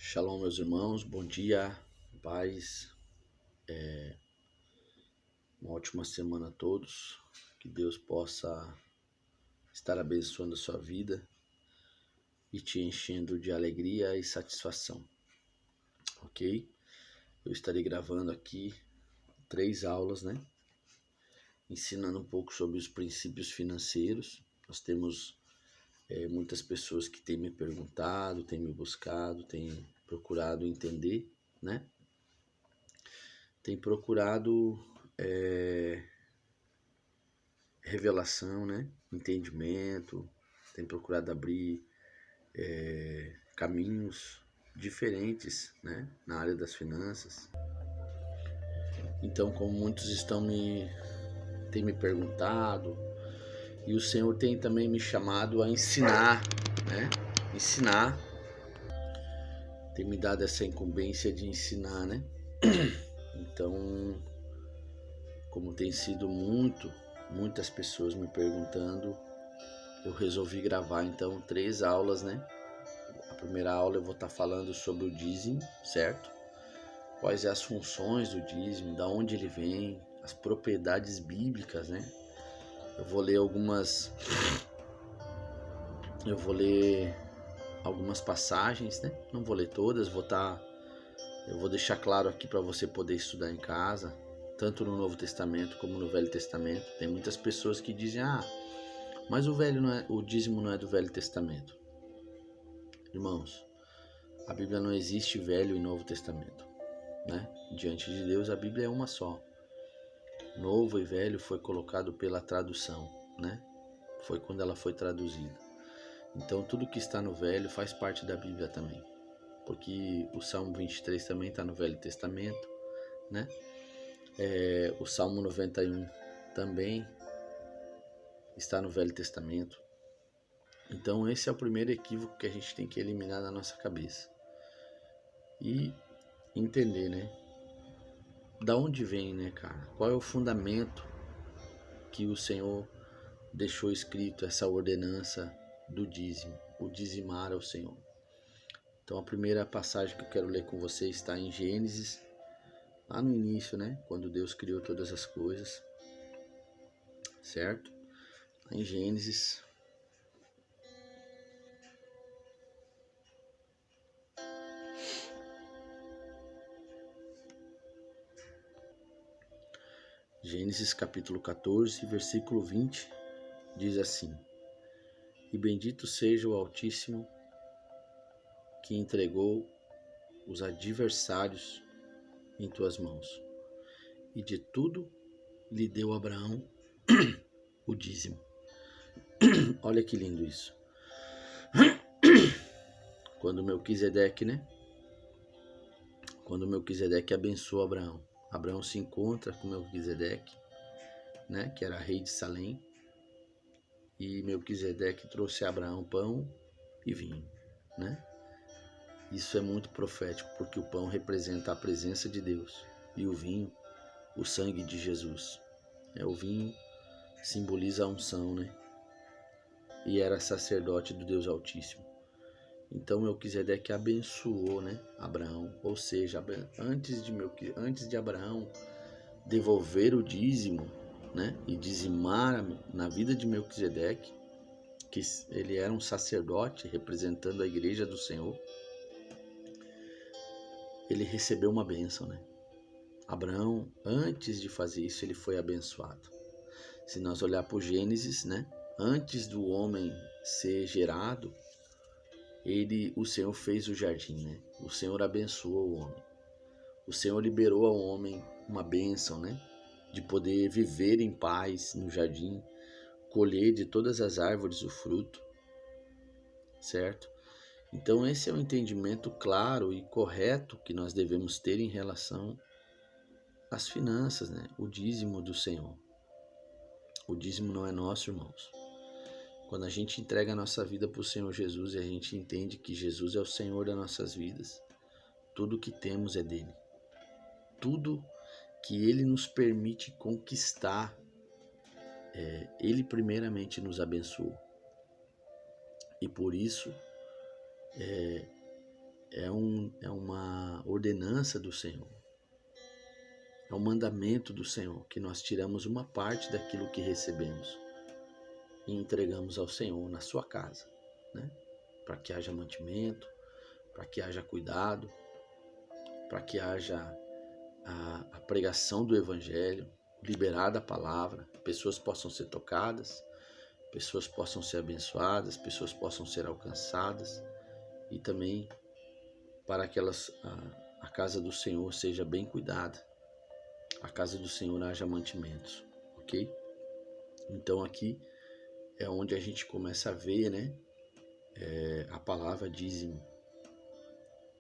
Shalom, meus irmãos, bom dia, paz, uma ótima semana a todos, que Deus possa estar abençoando a sua vida e te enchendo de alegria e satisfação, ok? Eu estarei gravando aqui 3 aulas, ensinando um pouco sobre os princípios financeiros. Nós temos muitas pessoas que têm me perguntado, têm me buscado, têm procurado entender, Tem procurado revelação, entendimento, tem procurado abrir caminhos diferentes, na área das finanças. Então, como muitos têm me perguntado, e o Senhor tem também me chamado a ensinar, Ensinar, tem me dado essa incumbência de ensinar, Então, como tem sido muitas pessoas me perguntando, eu resolvi gravar então 3 aulas, A primeira aula eu vou estar falando sobre o dízimo, certo? Quais são as funções do dízimo, da onde ele vem, as propriedades bíblicas, Eu vou ler algumas passagens, Não vou ler todas, eu vou deixar claro aqui para você poder estudar em casa, tanto no Novo Testamento como no Velho Testamento. Tem muitas pessoas que dizem: mas o dízimo não é do Velho Testamento. Irmãos, a Bíblia não existe Velho e Novo Testamento, Diante de Deus a Bíblia é uma só. Novo e Velho foi colocado pela tradução, Foi quando ela foi traduzida. Então tudo que está no Velho faz parte da Bíblia também, porque o Salmo 23 também está no Velho Testamento, O Salmo 91 também está no Velho Testamento. Então esse é o primeiro equívoco que a gente tem que eliminar da nossa cabeça e entender, da onde vem, cara? Qual é o fundamento que o Senhor deixou escrito, essa ordenança do dízimo, o dizimar ao Senhor? Então a primeira passagem que eu quero ler com você está em Gênesis, lá no início, quando Deus criou todas as coisas, certo? Em Gênesis, capítulo 14, versículo 20, diz assim: E bendito seja o Altíssimo, que entregou os adversários em tuas mãos, e de tudo lhe deu Abraão o dízimo. Olha que lindo isso. Quando Melquisedeque abençoa Abraão, Abraão se encontra com Melquisedeque, que era rei de Salém, e Melquisedeque trouxe a Abraão pão e vinho, Isso é muito profético, porque o pão representa a presença de Deus e o vinho, o sangue de Jesus. O vinho simboliza a unção, E era sacerdote do Deus Altíssimo. Então Melquisedeque abençoou, Abraão, ou seja, antes de Abraão devolver o dízimo, e dizimar na vida de Melquisedeque, que ele era um sacerdote representando a igreja do Senhor, ele recebeu uma bênção, Abraão, antes de fazer isso, ele foi abençoado. Se nós olhar para o Gênesis, antes do homem ser gerado, o Senhor fez o jardim, O Senhor abençoou o homem. O Senhor liberou ao homem uma bênção, de poder viver em paz no jardim, colher de todas as árvores o fruto, certo? Então esse é o entendimento claro e correto que nós devemos ter em relação às finanças, O dízimo do Senhor. O dízimo não é nosso, irmãos. Quando a gente entrega a nossa vida para o Senhor Jesus e a gente entende que Jesus é o Senhor das nossas vidas, tudo que temos é dele. Tudo que ele nos permite conquistar, ele primeiramente nos abençoou. E por isso é ordenança do Senhor. É um mandamento do Senhor, que nós tiramos uma parte daquilo que recebemos e entregamos ao Senhor na sua casa, né? Para que haja mantimento, para que haja cuidado, para que haja a pregação do Evangelho, liberada a palavra, pessoas possam ser tocadas, pessoas possam ser abençoadas, pessoas possam ser alcançadas, e também para que a casa do Senhor seja bem cuidada, a casa do Senhor haja mantimentos, ok? Então aqui é onde a gente começa a ver, né? A palavra dízimo.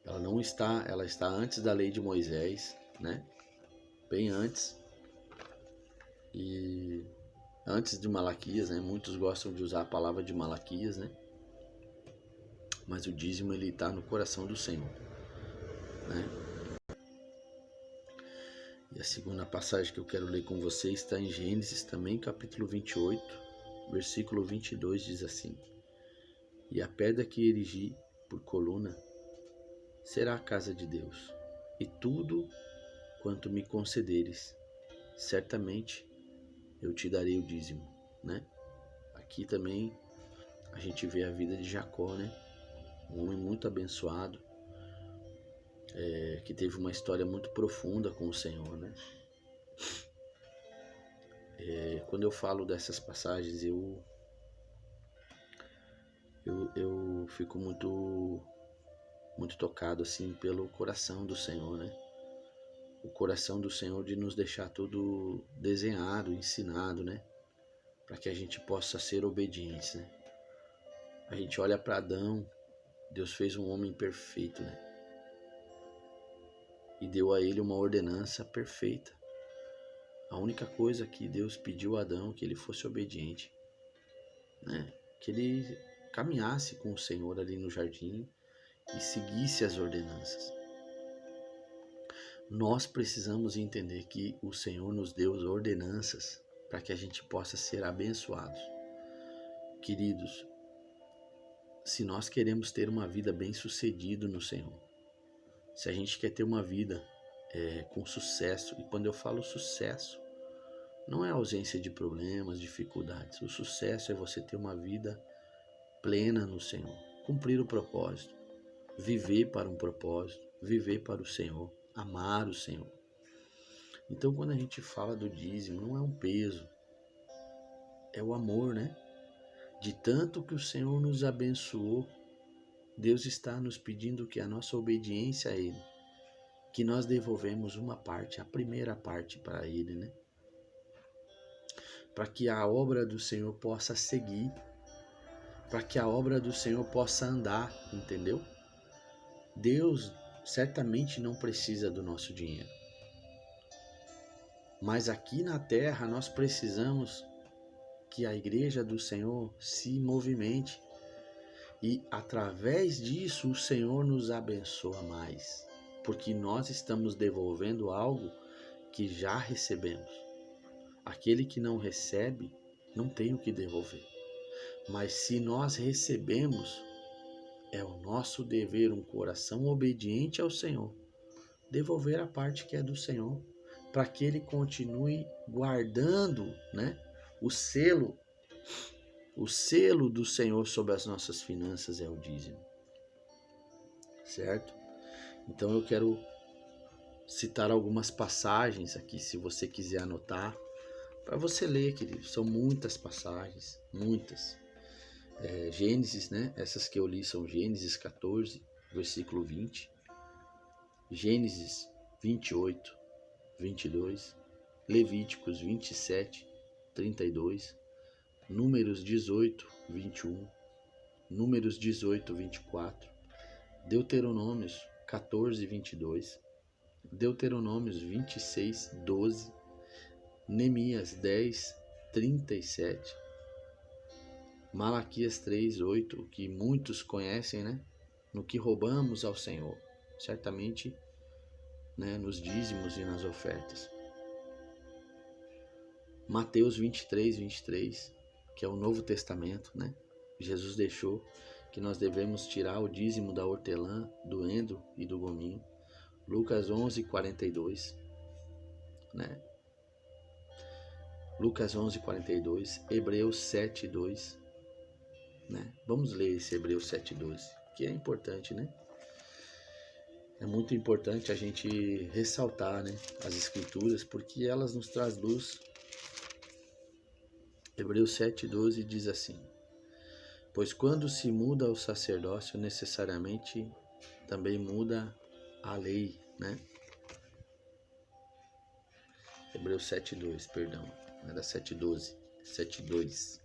Ela está antes da lei de Moisés, né? Bem antes. E antes de Malaquias, né? Muitos gostam de usar a palavra de Malaquias, né? Mas o dízimo ele está no coração do Senhor, né? E a segunda passagem que eu quero ler com vocês está em Gênesis também, capítulo 28, versículo 22, diz assim: E a pedra que erigi por coluna será a casa de Deus, e tudo quanto me concederes, certamente eu te darei o dízimo, né? Aqui também a gente vê a vida de Jacó, né? Um homem muito abençoado, que teve uma história muito profunda com o Senhor, né? Quando eu falo dessas passagens, eu fico muito tocado assim pelo coração do Senhor, né? O coração do Senhor de nos deixar tudo desenhado, ensinado, né? Para que a gente possa ser obedientes, né? A gente olha para Adão, Deus fez um homem perfeito, né? E deu a ele uma ordenança perfeita. A única coisa que Deus pediu a Adão é que ele fosse obediente, né? Que ele caminhasse com o Senhor ali no jardim e seguisse as ordenanças. Nós precisamos entender que o Senhor nos deu ordenanças para que a gente possa ser abençoados. Queridos, se nós queremos ter uma vida bem-sucedida no Senhor, se a gente quer ter uma vida com sucesso, e quando eu falo sucesso, não é ausência de problemas, dificuldades. O sucesso é você ter uma vida plena no Senhor, cumprir o propósito, viver para um propósito, viver para o Senhor, amar o Senhor. Então, quando a gente fala do dízimo, não é um peso, é o amor, né? De tanto que o Senhor nos abençoou, Deus está nos pedindo que a nossa obediência a Ele, que nós devolvemos uma parte, a primeira parte para Ele, né? Para que a obra do Senhor possa seguir, para que a obra do Senhor possa andar, entendeu? Deus certamente não precisa do nosso dinheiro. Mas aqui na terra nós precisamos que a igreja do Senhor se movimente e através disso o Senhor nos abençoa mais, porque nós estamos devolvendo algo que já recebemos. Aquele que não recebe não tem o que devolver. Mas se nós recebemos, é o nosso dever, um coração obediente ao Senhor, devolver a parte que é do Senhor, para que Ele continue guardando, né, o selo do Senhor sobre as nossas finanças é o dízimo, certo? Então eu quero citar algumas passagens aqui, se você quiser anotar, para você ler, querido. São muitas passagens, muitas. Gênesis, né? Essas que eu li são Gênesis 14, versículo 20, Gênesis 28, 22, Levíticos 27, 32, Números 18, 21, Números 18, 24, Deuteronômios 14, 22, Deuteronômios 26, 12, Neemias 10, 37, Malaquias 3, 8, que muitos conhecem, né? No que roubamos ao Senhor, certamente, né, nos dízimos e nas ofertas. Mateus 23, 23, que é o Novo Testamento, né? Jesus deixou que nós devemos tirar o dízimo da hortelã, do endro e do gominho. Lucas 11:42, né? Lucas 11:42, Hebreus 7:2, né? Vamos ler esse Hebreus 7:12, que é importante, né? É muito importante a gente ressaltar, né, as escrituras, porque elas nos trazem luz. Hebreus 7:12 diz assim: pois quando se muda o sacerdócio, necessariamente também muda a lei, né? Hebreus 7:2, perdão, não era 7:12, 7:2.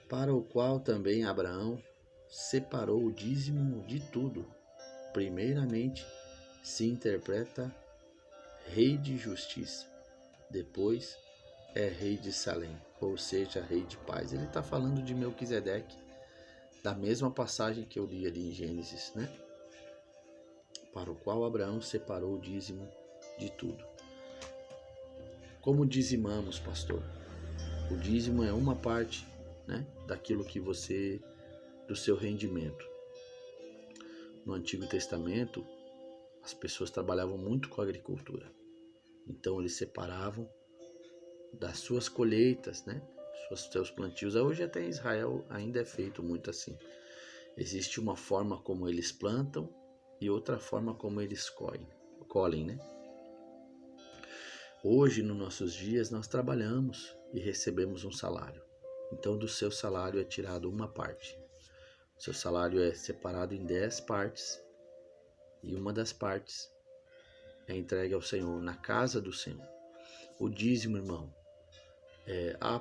Para o qual também Abraão separou o dízimo de tudo. Primeiramente se interpreta rei de justiça, depois é rei de Salém, ou seja, rei de paz. Ele está falando de Melquisedeque, da mesma passagem que eu li ali em Gênesis, né? Para o qual Abraão separou o dízimo de tudo. Como dizimamos, pastor? O dízimo é uma parte, né, daquilo que você, do seu rendimento. No Antigo Testamento, as pessoas trabalhavam muito com a agricultura. Então eles separavam das suas colheitas, né, seus plantios. Hoje até em Israel ainda é feito muito assim. Existe uma forma como eles plantam e outra forma como eles colhem, né? Hoje, nos nossos dias, nós trabalhamos e recebemos um salário. Então, do seu salário é tirado uma parte. Seu salário é separado em 10 partes e uma das partes é entregue ao Senhor, na casa do Senhor. O dízimo, irmão,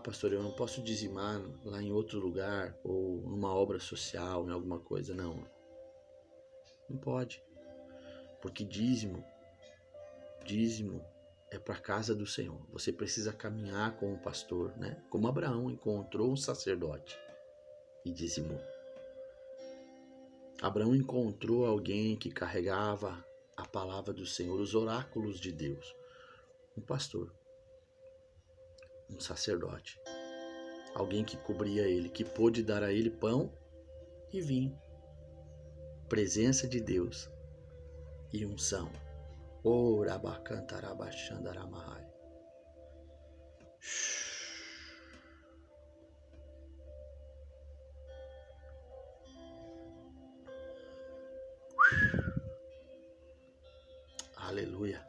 pastor, eu não posso dizimar lá em outro lugar ou numa obra social, em alguma coisa. Não pode, porque dízimo é para a casa do Senhor. Você precisa caminhar com o pastor, né? Como Abraão encontrou um sacerdote e dizimou. Abraão encontrou alguém que carregava a palavra do Senhor, os oráculos de Deus. Um pastor, um sacerdote, alguém que cobria ele, que pôde dar a ele pão e vinho. Presença de Deus e unção. Orabacantarabachandaramahai. Aleluia.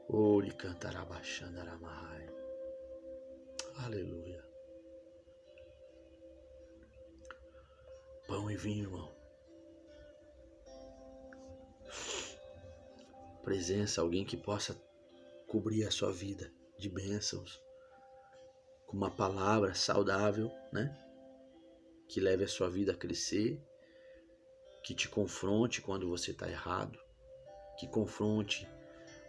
Oricantarabachandaramahai. Aleluia. Pão e vinho, irmão. Presença, alguém que possa cobrir a sua vida de bênçãos, com uma palavra saudável, né? Que leve a sua vida a crescer, que te confronte quando você está errado, que confronte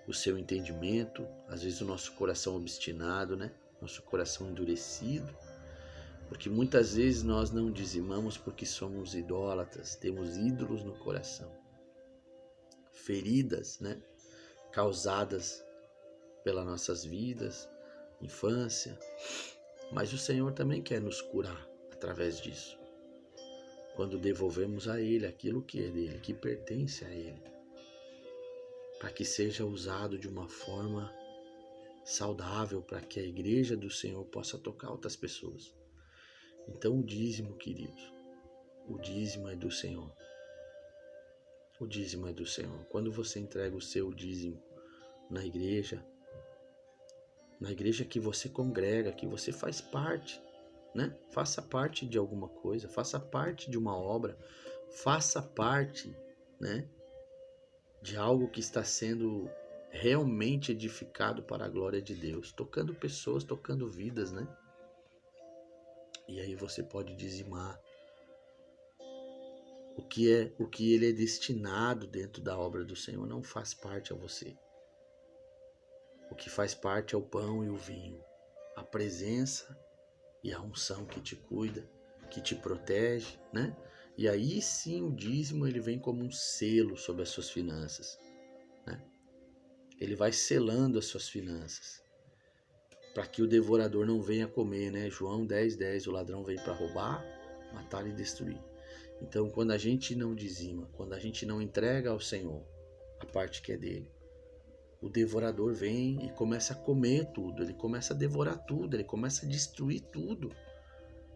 o seu entendimento, às vezes o nosso coração obstinado, né? Nosso coração endurecido, porque muitas vezes nós não dizimamos porque somos idólatras, temos ídolos no coração, feridas, né? Causadas pelas nossas vidas, infância, mas o Senhor também quer nos curar através disso. Quando devolvemos a Ele aquilo que é dele, que pertence a Ele, para que seja usado de uma forma saudável, para que a igreja do Senhor possa tocar outras pessoas. Então o dízimo, queridos, o dízimo é do Senhor. O dízimo é do Senhor. Quando você entrega o seu dízimo na igreja que você congrega, que você faz parte, né? Faça parte de alguma coisa, faça parte de uma obra, faça parte, né, de algo que está sendo realmente edificado para a glória de Deus, tocando pessoas, tocando vidas, né? E aí você pode dizimar o que ele é destinado dentro da obra do Senhor não faz parte a você. O que faz parte é o pão e o vinho, a presença e a unção que te cuida, que te protege, né? E aí sim o dízimo ele vem como um selo sobre as suas finanças, né? Ele vai selando as suas finanças, para que o devorador não venha comer, né? João 10:10, o ladrão vem para roubar, matar e destruir. Então, quando a gente não dizima, quando a gente não entrega ao Senhor a parte que é dele, o devorador vem e começa a comer tudo, ele começa a devorar tudo, ele começa a destruir tudo.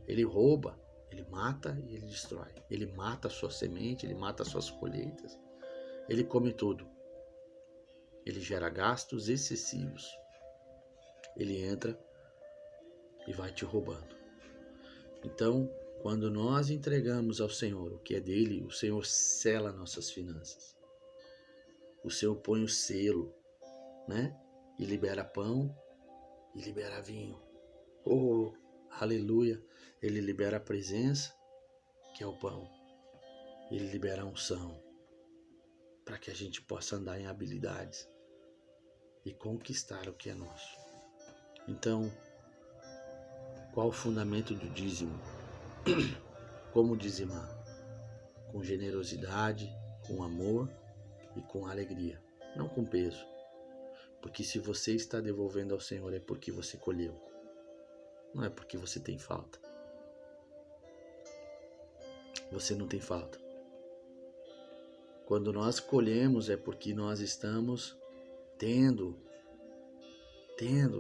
Ele rouba, ele mata e ele destrói. Ele mata a sua semente, ele mata as suas colheitas. Ele come tudo. Ele gera gastos excessivos. Ele entra e vai te roubando. Então, quando nós entregamos ao Senhor o que é dele, o Senhor sela nossas finanças. O Senhor põe o selo, né? E libera pão e libera vinho. Oh, aleluia! Ele libera a presença, que é o pão. Ele libera a unção, para que a gente possa andar em habilidades e conquistar o que é nosso. Então, qual o fundamento do dízimo? Como dizimar? Com generosidade, com amor e com alegria, não com peso. Porque se você está devolvendo ao Senhor é porque você colheu, não é porque você tem falta. Você não tem falta. Quando nós colhemos é porque nós estamos tendo.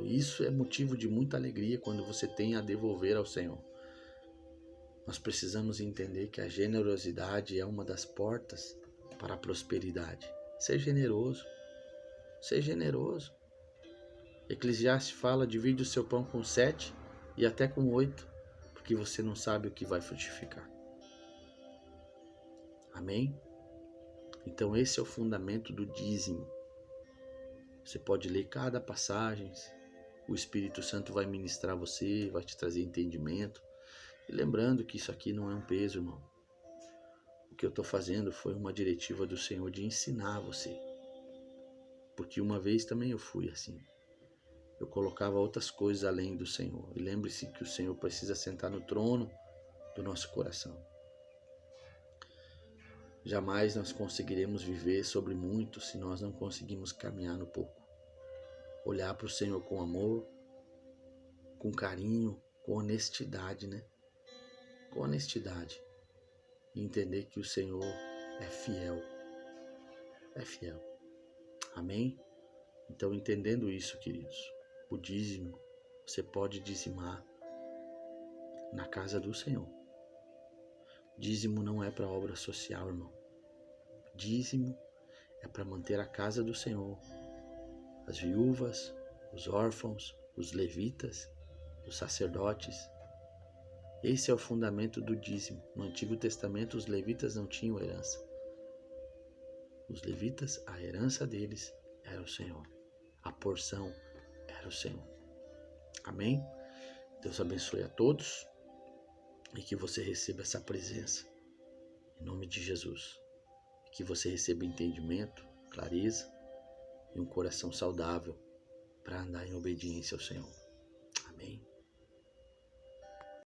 Isso é motivo de muita alegria quando você tem a devolver ao Senhor. Nós precisamos entender que a generosidade é uma das portas para a prosperidade. Ser generoso. Ser generoso. Eclesiastes fala, divide o seu pão com 7 e até com 8, porque você não sabe o que vai frutificar. Amém? Então esse é o fundamento do dízimo. Você pode ler cada passagem, o Espírito Santo vai ministrar você, vai te trazer entendimento. E lembrando que isso aqui não é um peso, irmão. O que eu estou fazendo foi uma diretiva do Senhor de ensinar você. Porque uma vez também eu fui assim. Eu colocava outras coisas além do Senhor. E lembre-se que o Senhor precisa sentar no trono do nosso coração. Jamais nós conseguiremos viver sobre muito se nós não conseguimos caminhar no pouco. Olhar para o Senhor com amor, com carinho, com honestidade, né? Com honestidade. E entender que o Senhor é fiel. É fiel. Amém? Então, entendendo isso, queridos, o dízimo, você pode dizimar na casa do Senhor. Dízimo não é para obra social, irmão. Dízimo é para manter a casa do Senhor. As viúvas, os órfãos, os levitas, os sacerdotes. Esse é o fundamento do dízimo. No Antigo Testamento, os levitas não tinham herança. Os levitas, a herança deles era o Senhor. A porção era o Senhor. Amém? Deus abençoe a todos e que você receba essa presença. Em nome de Jesus. Que você receba entendimento, clareza e um coração saudável para andar em obediência ao Senhor. Amém?